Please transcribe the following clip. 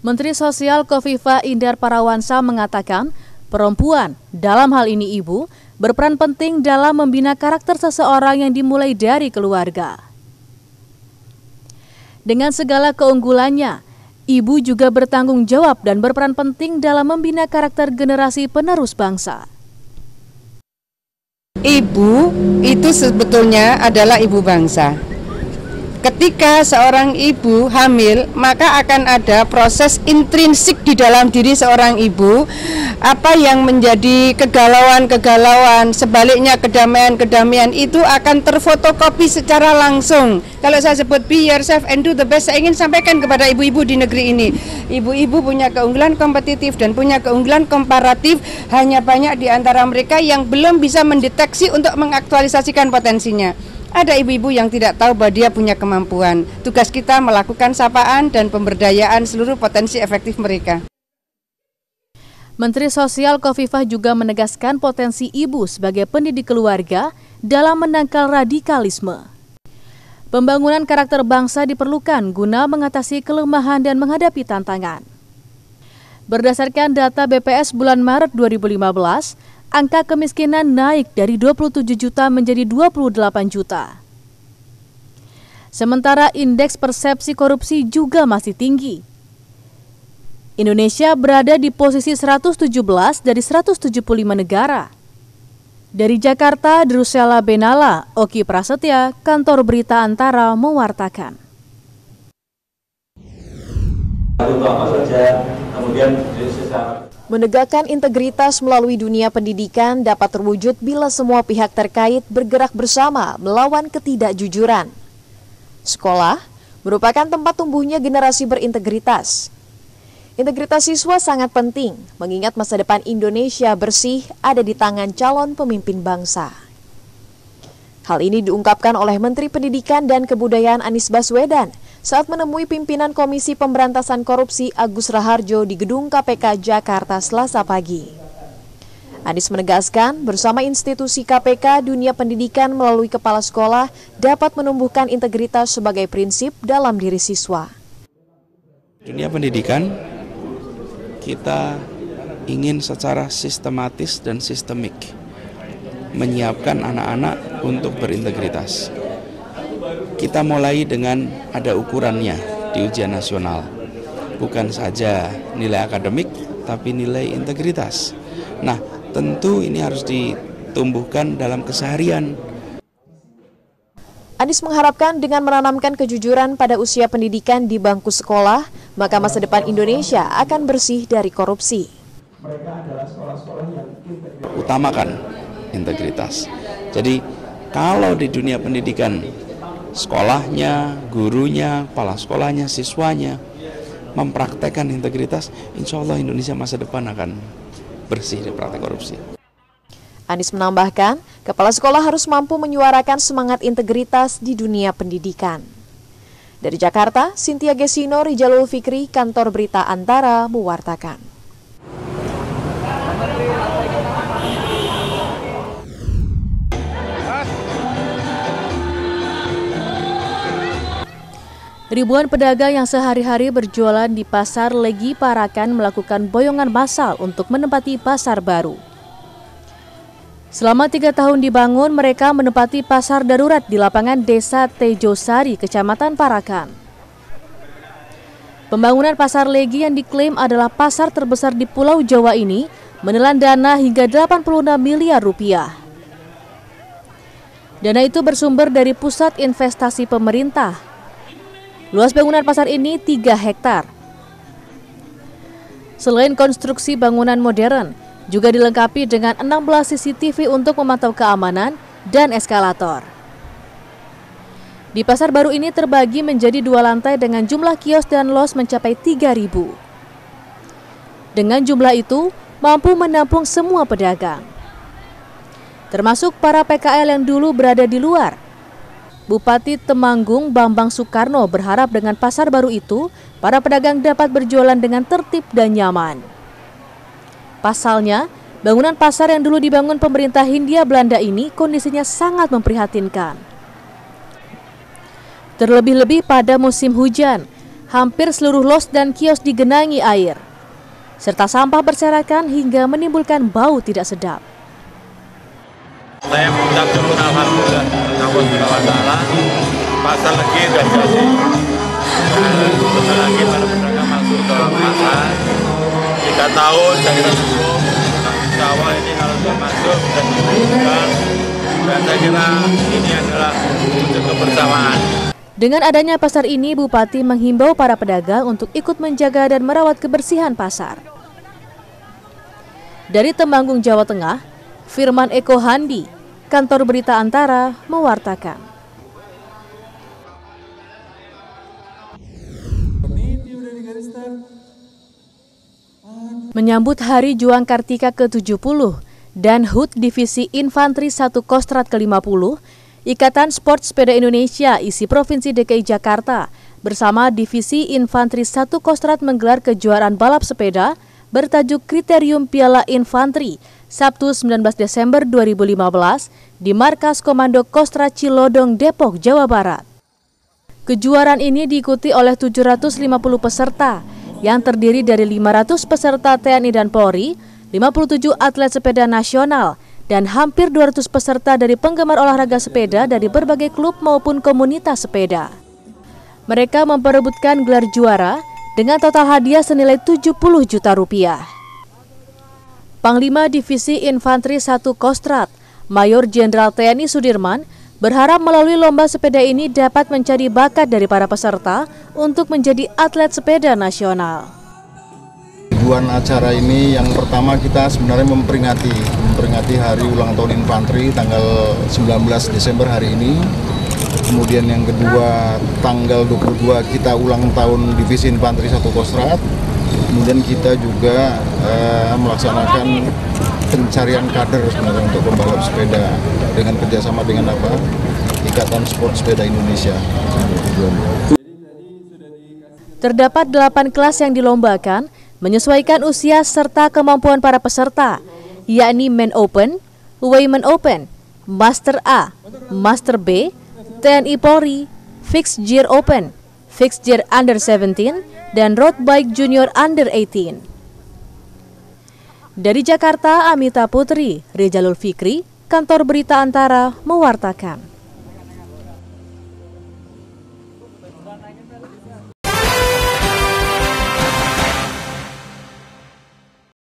Menteri Sosial Khofifah Indar Parawansa mengatakan, perempuan, dalam hal ini ibu, berperan penting dalam membina karakter seseorang yang dimulai dari keluarga. Dengan segala keunggulannya, ibu juga bertanggung jawab dan berperan penting dalam membina karakter generasi penerus bangsa. Ibu itu sebetulnya adalah ibu bangsa. Ketika seorang ibu hamil, maka akan ada proses intrinsik di dalam diri seorang ibu. Apa yang menjadi kegalauan-kegalauan, sebaliknya kedamaian-kedamaian itu akan terfotokopi secara langsung. Kalau saya sebut be yourself and do the best, saya ingin sampaikan kepada ibu-ibu di negeri ini. Ibu-ibu punya keunggulan kompetitif dan punya keunggulan komparatif, hanya banyak di antara mereka yang belum bisa mendeteksi untuk mengaktualisasikan potensinya. Ada ibu-ibu yang tidak tahu bahwa dia punya kemampuan. Tugas kita melakukan sapaan dan pemberdayaan seluruh potensi efektif mereka. Menteri Sosial Khofifah juga menegaskan potensi ibu sebagai pendidik keluarga dalam menangkal radikalisme. Pembangunan karakter bangsa diperlukan guna mengatasi kelemahan dan menghadapi tantangan. Berdasarkan data BPS bulan Maret 2015, angka kemiskinan naik dari 27 juta menjadi 28 juta. Sementara indeks persepsi korupsi juga masih tinggi. Indonesia berada di posisi 117 dari 175 negara. Dari Jakarta, Drusela Benala, Oki Prasetya, Kantor Berita Antara mewartakan. Menegakkan integritas melalui dunia pendidikan dapat terwujud bila semua pihak terkait bergerak bersama melawan ketidakjujuran. Sekolah merupakan tempat tumbuhnya generasi berintegritas. Integritas siswa sangat penting, mengingat masa depan Indonesia bersih ada di tangan calon pemimpin bangsa. Hal ini diungkapkan oleh Menteri Pendidikan dan Kebudayaan Anies Baswedan saat menemui pimpinan Komisi Pemberantasan Korupsi Agus Raharjo di Gedung KPK Jakarta Selasa pagi. Anies menegaskan bersama institusi KPK, dunia pendidikan melalui kepala sekolah dapat menumbuhkan integritas sebagai prinsip dalam diri siswa. Dunia pendidikan kita ingin secara sistematis dan sistemik menyiapkan anak-anak untuk berintegritas. Kita mulai dengan ada ukurannya di ujian nasional. Bukan saja nilai akademik, tapi nilai integritas. Nah, tentu ini harus ditumbuhkan dalam keseharian. Anies mengharapkan dengan menanamkan kejujuran pada usia pendidikan di bangku sekolah, maka masa depan Indonesia akan bersih dari korupsi. Utamakan integritas. Jadi, kalau di dunia pendidikan, sekolahnya, gurunya, kepala sekolahnya, siswanya mempraktekkan integritas, insya Allah Indonesia masa depan akan bersih dari praktek korupsi. Anies menambahkan, kepala sekolah harus mampu menyuarakan semangat integritas di dunia pendidikan. Dari Jakarta, Cynthia Gesino, Rijalul Fikri, Kantor Berita Antara mewartakan. Ribuan pedagang yang sehari-hari berjualan di Pasar Legi Parakan melakukan boyongan massal untuk menempati pasar baru. Selama 3 tahun dibangun, mereka menempati pasar darurat di lapangan Desa Tejosari, Kecamatan Parakan. Pembangunan Pasar Legi yang diklaim adalah pasar terbesar di Pulau Jawa ini menelan dana hingga 86 miliar rupiah. Dana itu bersumber dari pusat investasi pemerintah. Luas bangunan pasar ini 3 hektar. Selain konstruksi bangunan modern, juga dilengkapi dengan 16 CCTV untuk memantau keamanan dan eskalator. Di pasar baru ini terbagi menjadi 2 lantai dengan jumlah kios dan los mencapai 3.000. Dengan jumlah itu, mampu menampung semua pedagang, termasuk para PKL yang dulu berada di luar. Bupati Temanggung Bambang Soekarno berharap dengan pasar baru itu, para pedagang dapat berjualan dengan tertib dan nyaman. Pasalnya, bangunan pasar yang dulu dibangun pemerintah Hindia Belanda ini kondisinya sangat memprihatinkan. Terlebih-lebih pada musim hujan, hampir seluruh los dan kios digenangi air, serta sampah berserakan hingga menimbulkan bau tidak sedap. Saya mengucap syukur alhamdulillah Allah pasar lagi sudah jadi. Dan sebentar lagi para pedagang masuk ke pasar. 3 tahun saya kira cukup. Insya Allah ini kalau sudah masuk dan dibuka, dan saya kira ini adalah wujud kebersamaan. Dengan adanya pasar ini, Bupati menghimbau para pedagang untuk ikut menjaga dan merawat kebersihan pasar. Dari Temanggung, Jawa Tengah, Firman Eko Handi, Kantor Berita Antara, mewartakan. Menyambut Hari Juang Kartika ke-70 dan HUT Divisi Infanteri 1 Kostrat ke-50, Ikatan Sport Sepeda Indonesia isi Provinsi DKI Jakarta bersama Divisi Infanteri 1 Kostrat menggelar kejuaraan balap sepeda bertajuk Kriterium Piala Infanteri Sabtu 19 Desember 2015 di Markas Komando Kostrat Cilodong, Depok, Jawa Barat. Kejuaraan ini diikuti oleh 750 peserta yang terdiri dari 500 peserta TNI dan Polri, 57 atlet sepeda nasional, dan hampir 200 peserta dari penggemar olahraga sepeda dari berbagai klub maupun komunitas sepeda. Mereka memperebutkan gelar juara dengan total hadiah senilai 70 juta rupiah. Panglima Divisi Infanteri 1 Kostrat, Mayor Jenderal TNI Sudirman, berharap melalui lomba sepeda ini dapat mencari bakat dari para peserta untuk menjadi atlet sepeda nasional. Tujuan acara ini yang pertama kita sebenarnya memperingati hari ulang tahun infanteri tanggal 19 Desember hari ini. Kemudian yang kedua tanggal 22 kita ulang tahun Divisi Infanteri 1 Kostrat. Kemudian kita juga melaksanakan pencarian kader sebenarnya untuk pembalap sepeda dengan kerjasama dengan Ikatan Sport Sepeda Indonesia. Terdapat 8 kelas yang dilombakan menyesuaikan usia serta kemampuan para peserta, yakni Men Open, Women Open, Master A, Master B, TNI Polri, Fixed Gear Open, Fixed Gear Under 17, dan Road Bike Junior Under 18. Dari Jakarta, Amita Putri, Rejalul Fikri, Kantor Berita Antara, mewartakan.